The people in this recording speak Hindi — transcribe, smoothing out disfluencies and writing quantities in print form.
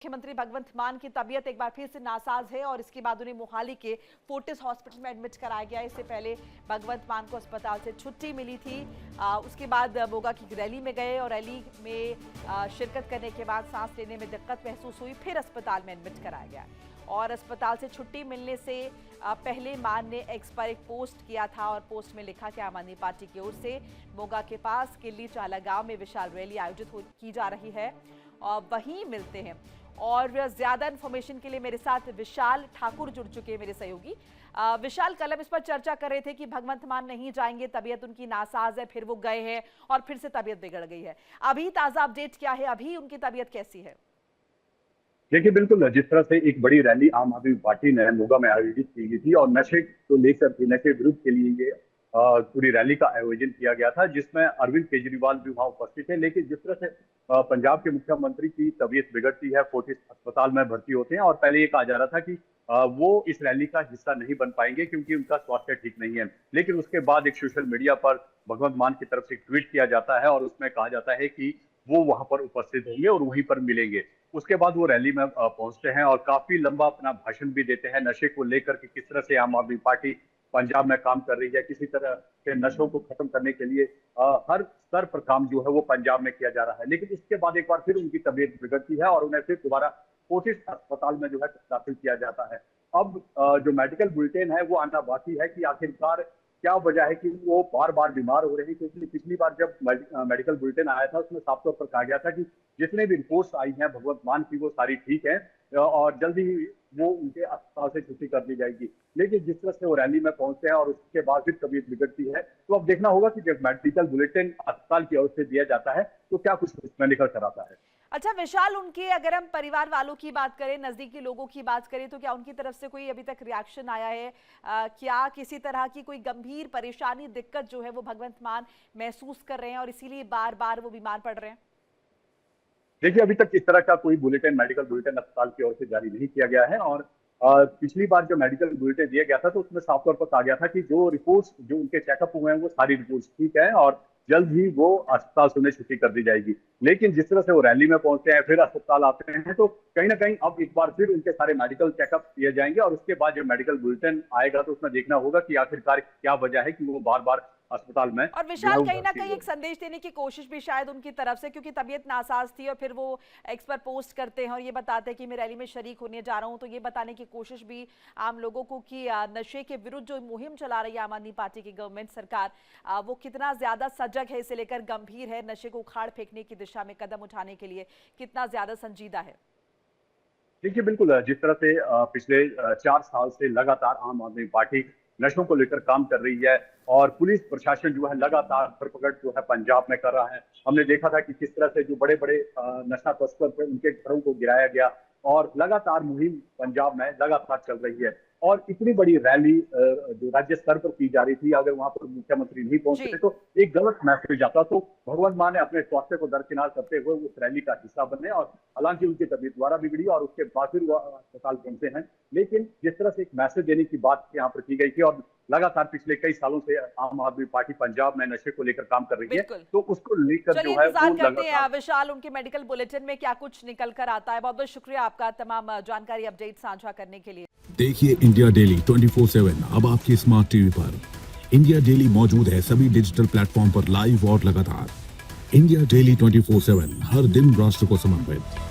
मुख्यमंत्री भगवंत मान की तबीयत एक बार फिर से नासाज है और इसके बाद उन्हें मोहाली के फोर्टिस हॉस्पिटल में एडमिट कराया गया। इससे पहले भगवंत मान को अस्पताल से छुट्टी मिली थी। उसके बाद मोगा की रैली में गए और रैली में शिरकत करने के बाद सांस लेने में दिक्कत महसूस हुई, फिर अस्पताल में एडमिट कराया गया और अस्पताल से छुट्टी मिलने से पहले मान ने एक्स पर एक पोस्ट किया था और पोस्ट में लिखा कि आम आदमी पार्टी की ओर से मोगा के पास किल्ली चाला गांव में विशाल रैली आयोजित की जा रही है और वहीं मिलते हैं। और ज्यादा इन्फॉर्मेशन के लिए मेरे साथ विशाल ठाकुर जुड़ चुके हैं, मेरे सहयोगी। विशाल, कल हम इस पर चर्चा कर रहे थे कि भगवंत मान नहीं जाएंगे, तबीयत उनकी नासाज है, फिर वो गए हैं और फिर से तबीयत बिगड़ गई है। अभी ताजा अपडेट क्या है, अभी उनकी तबीयत कैसी है? देखिए, बिल्कुल जिस तरह से एक बड़ी रैली आम आदमी पार्टी ने मोगा में आयोजित की गई थी और नशे को लेकर के नशे विरुद्ध के लिए ये पूरी रैली का आयोजन किया गया था, जिसमें अरविंद केजरीवाल भी वहां उपस्थित थे। लेकिन जिस तरह से पंजाब के मुख्यमंत्री की तबीयत बिगड़ती है, फोर्टिस अस्पताल में भर्ती होते हैं और पहले ये कहा जा रहा था कि वो इस रैली का हिस्सा नहीं बन पाएंगे क्योंकि उनका स्वास्थ्य ठीक नहीं है। लेकिन उसके बाद एक सोशल मीडिया पर भगवंत मान की तरफ से ट्वीट किया जाता है और उसमें कहा जाता है कि वो वहां पर उपस्थित होंगे और वहीं पर मिलेंगे। उसके बाद वो रैली में पहुंचते हैं और काफी लंबा अपना भाषण भी देते हैं नशे को लेकर के, किस तरह से आम आदमी पार्टी पंजाब में काम कर रही है, किसी तरह के नशों को खत्म करने के लिए हर स्तर पर काम जो है वो पंजाब में किया जा रहा है। लेकिन इसके बाद एक बार फिर उनकी तबीयत बिगड़ती है और उन्हें फिर दोबारा फोर्टिस अस्पताल में जो है दाखिल किया जाता है। अब जो मेडिकल बुलेटिन है वो आना बाकी है कि आखिरकार क्या वजह है कि वो बार बार बीमार हो रहे हैं, क्योंकि पिछली बार जब मेडिकल बुलेटिन आया था उसमें साफ तौर पर कहा गया था कि जितने भी रिपोर्ट्स आई हैं भगवंत मान की वो सारी ठीक है और जल्दी ही वो उनके अस्पताल से छुट्टी कर दी जाएगी। लेकिन जिस तरह से वो रैली में पहुंचते हैं और उसके बाद फिर तबीयत बिगड़ती है, तो अब देखना होगा कि जब मेडिकल बुलेटिन अस्पताल की ओर से दिया जाता है तो क्या कुछ उसमें निकल कर आता है। अच्छा विशाल, उनके अगर हम परिवार वालों की बात करें, नजदीकी लोगों की बात करें, तो क्या उनकी तरफ से कोई अभी तक रिएक्शन आया है? क्या किसी तरह की कोई गंभीर परेशानी, दिक्कत जो है वो भगवंत मान महसूस कर रहे हैं और इसीलिए बार बार वो बीमार पड़ रहे हैं? देखिए, अभी तक इस तरह का कोई बुलेटिन मेडिकल बुलेटिन अस्पताल की ओर से जारी नहीं किया गया है और पिछली बार जो मेडिकल बुलेटिन दिया गया था तो उसमें साफ तौर पर कहा गया था कि जो रिपोर्ट्स जो उनके चेकअप हुए हैं वो सारी रिपोर्ट्स ठीक है और जल्द ही वो अस्पताल से उन्हें छुट्टी कर दी जाएगी। लेकिन जिस तरह से वो रैली में पहुंचते हैं फिर अस्पताल आते हैं तो कहीं ना कहीं अब एक बार फिर उनके सारे मेडिकल चेकअप किए जाएंगे और उसके बाद जब मेडिकल बुलेटिन आएगा तो उसमें देखना होगा कि आखिरकार क्या वजह है कि वो बार बार अस्पताल में। और विशाल, कहीं ना कहीं एक संदेश देने की कोशिश भी शायद उनकी तरफ से, क्योंकि तबीयत नासाज थी और फिर वो एक्स पर पोस्ट करते हैं और ये बताते हैं कि मैं रैली में शरीक होने जा रहा हूं, तो ये बताने की कोशिश भी आम लोगों को कि नशे के विरुद्ध जो मुहिम चला रही है आम आदमी पार्टी की गवर्नमेंट सरकार, वो कितना ज्यादा सजग है, इसे लेकर गंभीर है, नशे को उखाड़ फेंकने की दिशा में कदम उठाने के लिए कितना ज्यादा संजीदा है। देखिए, बिल्कुल जिस तरह से पिछले 4 साल से लगातार आम आदमी पार्टी नशों को लेकर काम कर रही है और पुलिस प्रशासन जो है लगातार धरपकड़ जो है पंजाब में कर रहा है। हमने देखा था कि किस तरह से जो बड़े बड़े नशा तस्कर थे उनके घरों को गिराया गया और लगातार मुहिम पंजाब में लगातार चल रही है। और इतनी बड़ी रैली जो राज्य स्तर पर की जा रही थी, अगर वहां पर मुख्यमंत्री नहीं पहुंचते तो एक गलत मैसेज आता। तो भगवंत मान ने अपने स्वास्थ्य को दरकिनार करते हुए उस रैली का हिस्सा बने और हालांकि उनकी तबीयत दोबारा बिगड़ी और उसके बाद फिर वो अस्पताल पहुंचे हैं। लेकिन जिस तरह से एक मैसेज देने की बात यहाँ पर की गई थी और लगातार पिछले कई सालों से आम आदमी पार्टी पंजाब में नशे को लेकर काम कर रही है, तो उसको लेकर जो है इंतजार करते हैं विशाल उनके मेडिकल बुलेटिन में क्या कुछ निकल कर आता है। बहुत बहुत शुक्रिया आपका तमाम जानकारी अपडेट साझा करने के लिए। देखिए इंडिया डेली 24/7 अब आपके स्मार्ट टीवी पर। इंडिया डेली मौजूद है सभी डिजिटल प्लेटफॉर्म पर लाइव और लगातार। इंडिया डेली 24/7 हर दिन राष्ट्र को समर्पित।